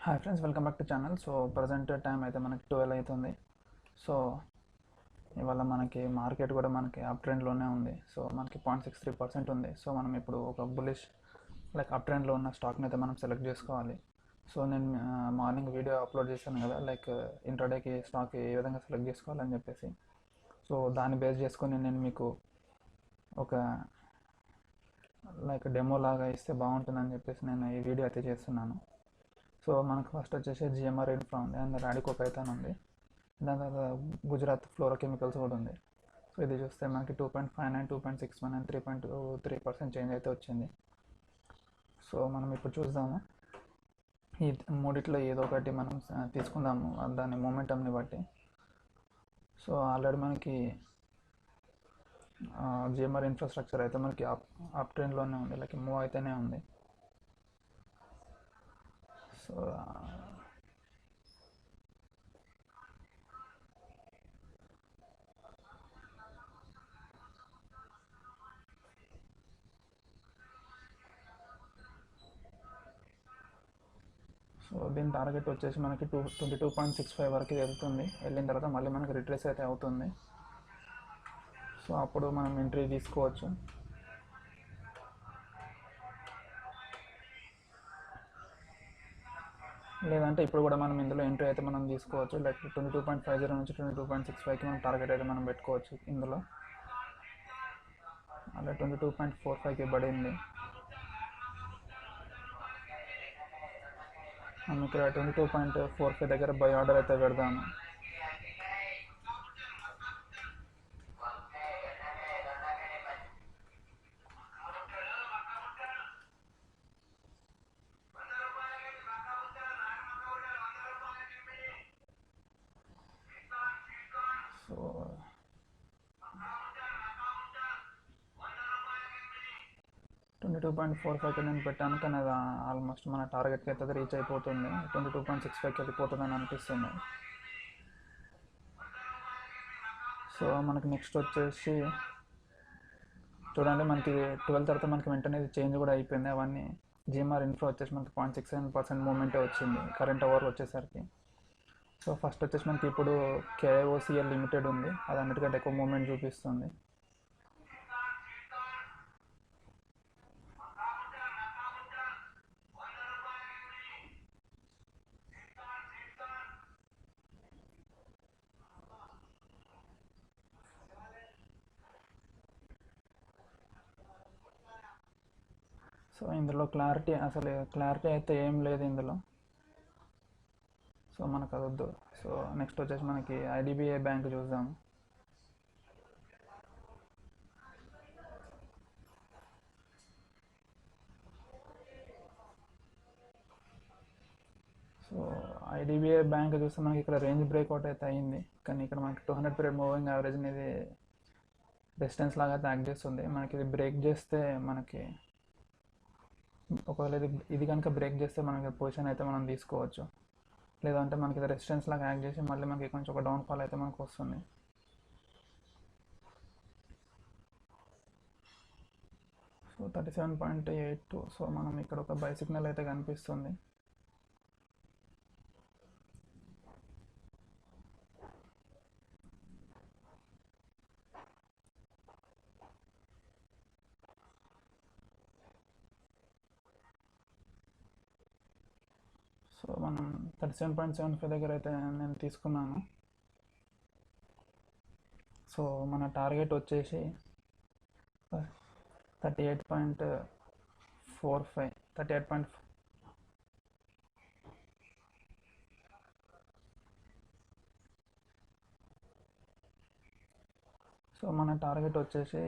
Hi friends, welcome back to channel. So present time అయితే మనకి 12 అవుతుంది. సో ఇవాళ మనకి మార్కెట్ కూడా మనకి అప్ ట్రెండ్లోనే ఉంది. సో మనకి 0.63% ఉంది. సో మనం ఇప్పుడు ఒక బులిష్ అప్ ట్రెండ్లో ఉన్న స్టాక్ని అయితే మనం సెలెక్ట్ చేసుకోవాలి. సో నేను మార్నింగ్ వీడియో అప్లోడ్ చేశాను కదా, ఇంట్రాడేకి స్టాక్ ఏ విధంగా సెలెక్ట్ చేసుకోవాలని చెప్పేసి. సో దాన్ని బేస్ చేసుకొని నేను మీకు ఒక డెమో లాగా ఇస్తే బాగుంటుందని చెప్పేసి నేను ఈ వీడియో అయితే చేస్తున్నాను. సో మనకు ఫస్ట్ వచ్చేసి జిఎంఆర్ ఇన్ఫ్రా ఉంది, అండ్ రాడికో పైథాన్ ఉంది. దాని తర్వాత గుజరాత్ ఫ్లోరోకెమికల్స్ కూడా ఉంది. సో ఇది చూస్తే మనకి 2.59, 2.61 అండ్ 3.3% చేంజ్ అయితే వచ్చింది. సో మనం ఇప్పుడు చూద్దాము, ఈ మూడిట్లో ఏదో ఒకటి మనం తీసుకుందాము దాని మొమెంటమ్ని బట్టి. సో ఆల్రెడీ మనకి జిఎంఆర్ ఇన్ఫ్రాస్ట్రక్చర్ అయితే మనకి అప్ ట్రెండ్లోనే ఉంది, మూవ్ అయితేనే ఉంది. సో సో దీని టార్గెట్ వచ్చేసి మనకి 22.65 వరకు వెళ్తుంది. వెళ్ళిన తర్వాత మళ్ళీ మనకి రిట్రేస్ అయితే అవుతుంది. సో అప్పుడు మనం ఎంట్రీ తీసుకోవచ్చు. లేదంటే ఇప్పుడు కూడా మనం ఇందులో ఎంట్రీ అయితే మనం తీసుకోవచ్చు. 22.50 నుంచి 22.65కి మనం టార్గెట్ అయితే మనం పెట్టుకోవచ్చు. ఇందులో అలా 22.45కి పడింది. మనం ఇక్కడ 22.45 దగ్గర బై ఆర్డర్ అయితే పెడదాము. సో 22.45కి నేను పెట్టాను, కానీ అది ఆల్మోస్ట్ మన టార్గెట్కి అయితే రీచ్ అయిపోతుంది. 22.65కి వెళ్ళిపోతుందని అనిపిస్తుంది. సో మనకి నెక్స్ట్ వచ్చేసి చూడండి, మనకి 12 తర్వాత మనకి వెంటనే చేంజ్ కూడా అయిపోయింది. అవన్నీ జిఎంఆర్ ఇన్ఫ్రా వచ్చేసి మనకి 0.67% మూమెంటే వచ్చింది కరెంట్ అవర్ వచ్చేసరికి. సో ఫస్ట్ వచ్చేసి మనకి ఇప్పుడు కేఓసిఎల్ లిమిటెడ్ ఉంది, అది అన్నిటికంటే ఎక్కువ మూమెంట్ చూపిస్తుంది. సో ఇందులో క్లారిటీ అయితే ఏం లేదు ఇందులో. సో మనకు అది వద్దు. సో నెక్స్ట్ వచ్చేసి మనకి ఐడిబిఐ బ్యాంక్ చూద్దాము. సో ఐడిబిఐ బ్యాంక్ చూస్తే మనకి ఇక్కడ రేంజ్ బ్రేక్అవుట్ అయితే అయింది, కానీ ఇక్కడ మనకి 200 పీరియడ్ మూవింగ్ యావరేజ్ అనేది రెసిస్టెన్స్ లాగా అయితే యాక్ట్ చేస్తుంది. మనకి ఇది బ్రేక్ చేస్తే మనకి ఒకవేళ ఇది కనుక బ్రేక్ చేస్తే మనకి పొజిషన్ అయితే మనం తీసుకోవచ్చు. లేదంటే మనకి ఇది రెసిస్టెన్స్ లాగా యాక్ట్ చేసి మళ్ళీ మనకి కొంచెం ఒక డౌన్ఫాల్ అయితే మనకు వస్తుంది. సో 37.82. సో మనం ఇక్కడ ఒక బై సిగ్నల్ అయితే కనిపిస్తుంది. సో మనం 37.75 దగ్గర అయితే నేను తీసుకున్నాను. సో మన టార్గెట్ వచ్చేసి 38.45. సో మన టార్గెట్ వచ్చేసి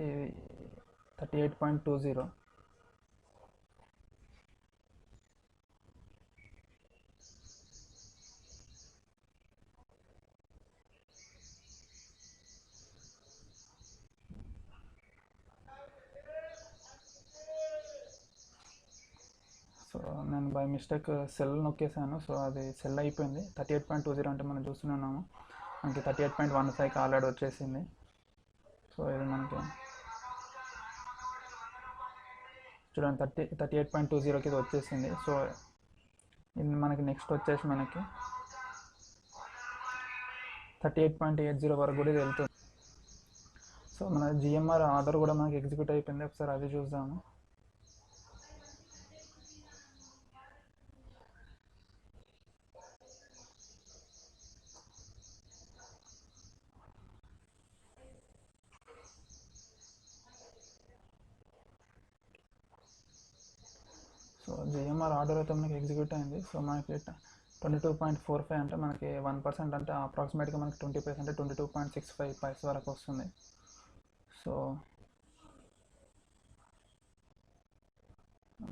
38.20. సో నేను బై మిస్టేక్ సెల్ నొక్కేసాను. సో అది సెల్ అయిపోయింది. 38.20 అంటే మనం చూస్తున్నాము, మనకి 38.15కి ఆల్రెడీ వచ్చేసింది. సో ఇది మనకి చూడండి 38.20కి ఇది వచ్చేసింది. సో ఇది మనకి నెక్స్ట్ వచ్చేసి మనకి 38.80 వరకు కూడా ఇది వెళ్తుంది. సో మన జిఎంఆర్ ఆర్డర్ కూడా మనకి ఎగ్జిక్యూట్ అయిపోయింది. ఒకసారి అది చూద్దాము. సో జిఎంఆర్ ఆర్డర్ అయితే మనకి ఎగ్జిక్యూట్ అయింది. సో మనకి 22.45 అంటే మనకి 1% అంటే అప్రాక్సిమేట్గా మనకి 20 పైస్ అంటే 22.65 పైస్ వరకు వస్తుంది. సో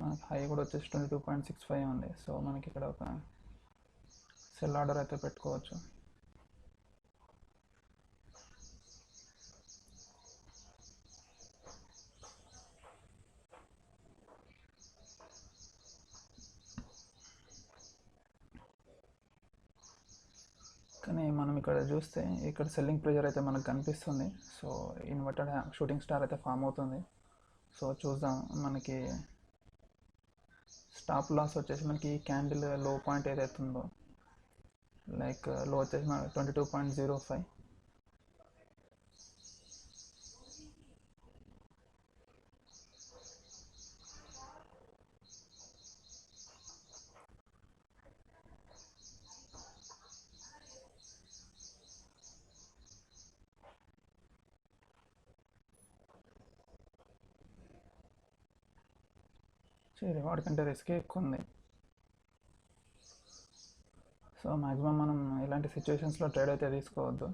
మనకి హై కూడా వచ్చేసి 22.65 ఉంది. సో మనకి ఇక్కడ ఒక సెల్ ఆర్డర్ అయితే పెట్టుకోవచ్చు. కానీ మనం ఇక్కడ చూస్తే ఇక్కడ సెల్లింగ్ ప్రెజర్ అయితే మనకు కనిపిస్తుంది. సో ఇన్వర్టెడ్ షూటింగ్ స్టార్ అయితే ఫామ్ అవుతుంది. సో చూద్దాం. మనకి స్టాప్ లాస్ వచ్చేసి మనకి క్యాండిల్ లో పాయింట్ ఏదైతే ఉందో, లైక్ లో వచ్చేసి మన 22.05. రివార్డ్ కంటే రిస్క్ ఎక్కువ ఉంది. సో మ్యాక్సిమం మనం ఇలాంటి సిచ్యువేషన్స్లో ట్రేడ్ అయితే తీసుకోవద్దు.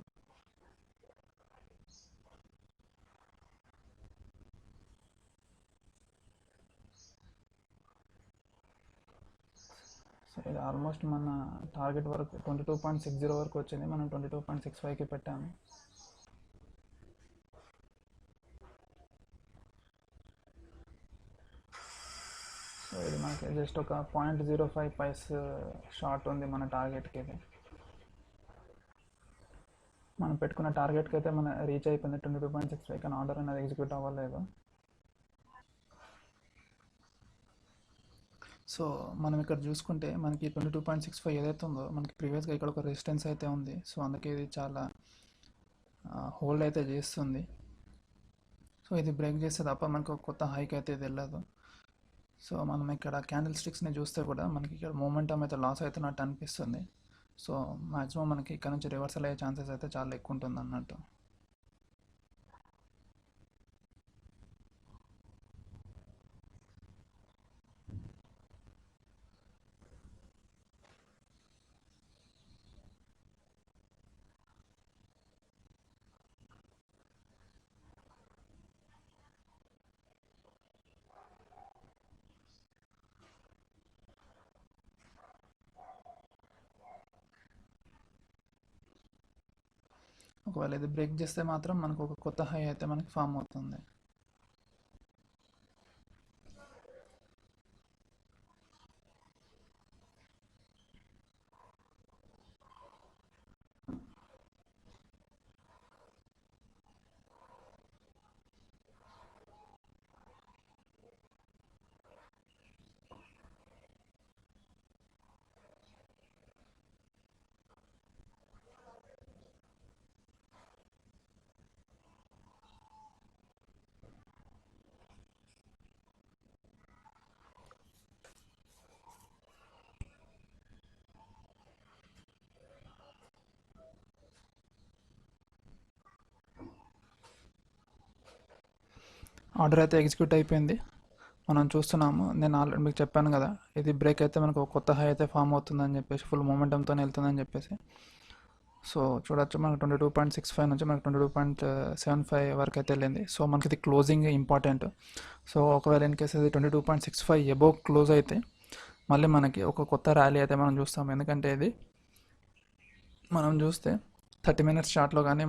సో ఇది ఆల్మోస్ట్ మన టార్గెట్ వరకు 22.60 వరకు వచ్చింది. మనం 22.65కి పెట్టాము. సో ఇది మనకి జస్ట్ ఒక 0.05 పైస్ షార్ట్ ఉంది మన టార్గెట్కి. ఇది మనం పెట్టుకున్న టార్గెట్కి అయితే మన రీచ్ అయిపోయింది 22.65, కానీ ఆర్డర్ అనేది ఎగ్జిక్యూట్ అవ్వలేదు. సో మనం ఇక్కడ చూసుకుంటే మనకి 22.65 ఏదైతే ఉందో మనకి ప్రీవియస్గా ఇక్కడ ఒక రెసిస్టెన్స్ అయితే ఉంది. సో అందుకే ఇది చాలా హోల్డ్ అయితే చేస్తుంది. సో ఇది బ్రేక్ చేస్తే తప్ప మనకు ఒక కొత్త హైక్ అయితే ఇది వెళ్ళదు. సో మనం ఇక్కడ క్యాండిల్ స్టిక్స్ని చూస్తే కూడా మనకి ఇక్కడ మూమెంటం అయితే లాస్ అవుతున్నట్టు అనిపిస్తుంది. సో మ్యాక్సిమం మనకి ఇక్కడ నుంచి రివర్సల్ అయ్యే ఛాన్సెస్ అయితే చాలా ఎక్కువ ఉంటుంది అన్నట్టు. ఒకవేళ ఇది బ్రేక్ చేస్తే మాత్రం మనకు ఒక కొత్త హై అయితే మనకి ఫామ్ అవుతుంది. ఆర్డర్ అయితే ఎగ్జిక్యూట్ అయిపోయింది. మనం చూస్తున్నాము. నేను ఆల్రెడీ మీకు చెప్పాను కదా, ఇది బ్రేక్ అయితే మనకు ఒక కొత్త హై అయితే ఫామ్ అవుతుందని చెప్పేసి, ఫుల్ మూమెంటంతో వెళ్తుందని చెప్పేసి. సో చూడొచ్చు మనకు 22.65 నుంచి మనకు 22.75 వరకు అయితే వెళ్ళింది. సో మనకి ఇది క్లోజింగ్ ఇంపార్టెంట్. సో ఒకవేళ ఇన్ కేసు ఇది 22.65 ఎబోవ్ క్లోజ్ అయితే మళ్ళీ మనకి ఒక కొత్త ర్యాలీ అయితే మనం చూస్తాం. ఎందుకంటే ఇది మనం చూస్తే 30 మినిట్స్ చార్ట్లో కానీ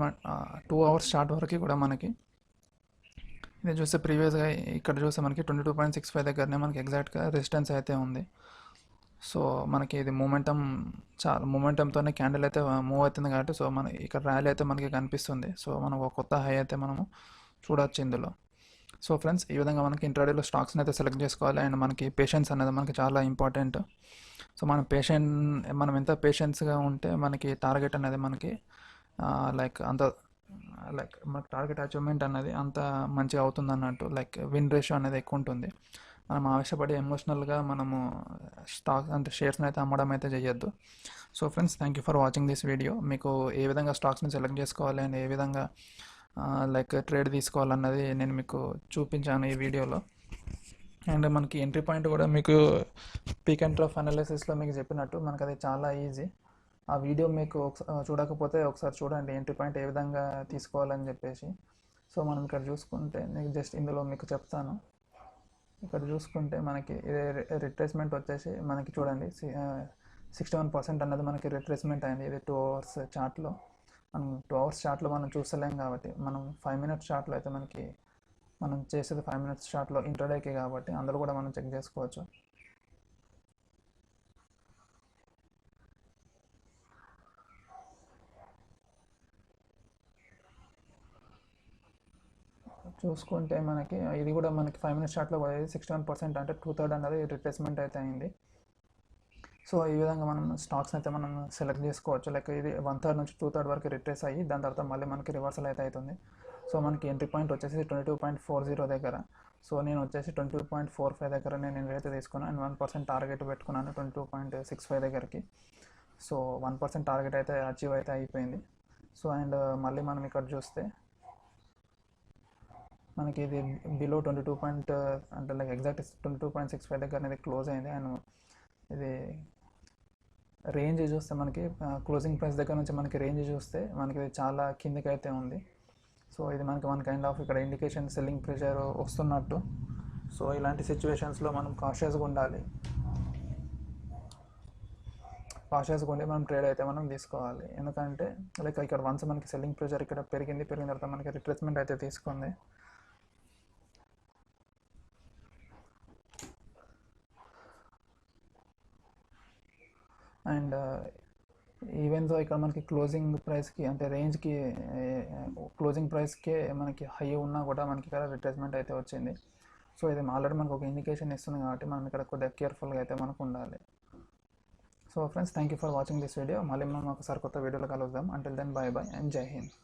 2 అవర్స్ చార్ట్ వరకు కూడా మనకి ఇది చూస్తే ప్రీవియస్గా ఇక్కడ చూస్తే మనకి 22.65 దగ్గరనే మనకి ఎగ్జాక్ట్గా రెసిస్టెన్స్ అయితే ఉంది. సో మనకి ఇది చాలా మూమెంటంతోనే క్యాండిల్ అయితే మూవ్ అవుతుంది కాబట్టి సో మన ఇక్కడ ర్యాలీ అయితే మనకి కనిపిస్తుంది. సో మనకు ఒక కొత్త హై అయితే మనము చూడవచ్చు ఇందులో. సో ఫ్రెండ్స్, ఈ విధంగా మనకి ఇంట్రాడేలో స్టాక్స్ని అయితే సెలెక్ట్ చేసుకోవాలి. అండ్ మనకి పేషెన్స్ అనేది మనకి చాలా ఇంపార్టెంట్. సో మనం ఎంత పేషెన్స్గా ఉంటే మనకి టార్గెట్ అనేది మనకి లైక్ అంత లైక్ మనకి టార్గెట్ అచీవ్మెంట్ అనేది అంత మంచిగా అవుతుంది అన్నట్టు. లైక్ విన్ రేషియో అనేది ఎక్కువ ఉంటుంది. మనం ఆవేశపడి ఎమోషనల్గా మనము స్టాక్ అంటే షేర్స్ని అయితే అమ్మడం అయితే చేయొద్దు. So friends, thank you for watching this video. మీకు ఏ విధంగా స్టాక్స్ని సెలెక్ట్ చేసుకోవాలి అండ్ ఏ విధంగా లైక్ ట్రేడ్ తీసుకోవాలన్నది నేను మీకు చూపించాను ఈ వీడియోలో. అండ్ మనకి ఎంట్రీ పాయింట్ కూడా మీకు పీక్ అండ్ ట్రఫ్ అనాలిసిస్లో మీకు చెప్పినట్టు మనకు అది చాలా ఈజీ. ఆ వీడియో మీకు చూడకపోతే ఒకసారి చూడండి, ఎంట్రీ పాయింట్ ఏ విధంగా తీసుకోవాలని చెప్పేసి. సో మనం ఇక్కడ చూసుకుంటే నేను జస్ట్ ఇందులో మీకు చెప్తాను. ఇక్కడ చూసుకుంటే మనకి రిట్రేస్మెంట్ వచ్చేసి మనకి చూడండి 61% అన్నది మనకి రిట్రేస్మెంట్ అయింది. ఇది 2 అవర్స్ చార్ట్లో. మనం 2 అవర్స్ చార్ట్లో మనం చూస్తలేం కాబట్టి మనం 5 మినిట్స్ చార్ట్లో అయితే మనం చేసేది 5 మినిట్స్ చార్ట్లో ఇంట్రాడేకి కాబట్టి అందులో కూడా మనం చెక్ చేసుకోవచ్చు. చూసుకుంటే మనకి ఇది కూడా మనకి 5 మినిట్స్ చార్ట్లో పోయేది 61%, అంటే 2/3 అనేది రిట్రేస్మెంట్ అయితే అయింది. సో ఈ విధంగా మనం స్టాక్స్ అయితే మనం సెలెక్ట్ చేసుకోవచ్చు. లైక్ ఇది 1/3 నుంచి 2/3 వరకు రిట్రేస్ అయ్యి దాని తర్వాత మళ్ళీ మనకి రివర్సల్ అయితే అవుతుంది. సో మనకి ఎంట్రీ పాయింట్ వచ్చేసి 22.40 దగ్గర. సో నేను వచ్చేసి 22.45 దగ్గర నేను అయితే తీసుకున్నాను అండ్ 1% టార్గెట్ పెట్టుకున్నాను 22.65 దగ్గరికి. సో 1% టార్గెట్ అయితే అచీవ్ అయితే అయిపోయింది. సో అండ్ మళ్ళీ మనం ఇక్కడ చూస్తే మనకి ఇది బిలో 22 అంటే లైక్ ఎగ్జాక్ట్ 22.65 దగ్గర అనేది క్లోజ్ అయింది. అండ్ ఇది రేంజ్ చూస్తే మనకి క్లోజింగ్ ప్రైస్ దగ్గర నుంచి మనకి రేంజ్ చూస్తే మనకి ఇది చాలా కిందకి అయితే ఉంది. సో ఇది మనకి వన్ కైండ్ ఆఫ్ ఇక్కడ ఇండికేషన్ సెల్లింగ్ ప్రెషర్ వస్తున్నట్టు. సో ఇలాంటి సిచ్యువేషన్స్లో మనం కాషియస్గా ఉండాలి. కాషియస్గా ఉండి మనం ట్రేడ్ అయితే మనం తీసుకోవాలి. ఎందుకంటే లైక్ ఇక్కడ వన్స్ మనకి సెల్లింగ్ ప్రెషర్ ఇక్కడ పెరిగిన తర్వాత మనకి రిట్రేస్మెంట్ అయితే తీసుకుంది. అండ్ ఈవెన్ దో ఇక్కడ మనకి క్లోజింగ్ ప్రైస్కి అంటే రేంజ్కి క్లోజింగ్ ప్రైస్కే మనకి హై ఉన్నా కూడా మనకి ఇక్కడ రిట్రేస్మెంట్ అయితే వచ్చింది. సో ఇది ఆల్రెడీ మనకు ఒక ఇండికేషన్ ఇస్తుంది కాబట్టి మనం ఇక్కడ కొద్దిగా కేర్ఫుల్గా అయితే మనకు ఉండాలి. So friends, thank you for watching this video. మళ్ళీ మనం ఒకసారి కొత్త వీడియోలో కలుద్దాం. Until then, bye bye and జై హింద్.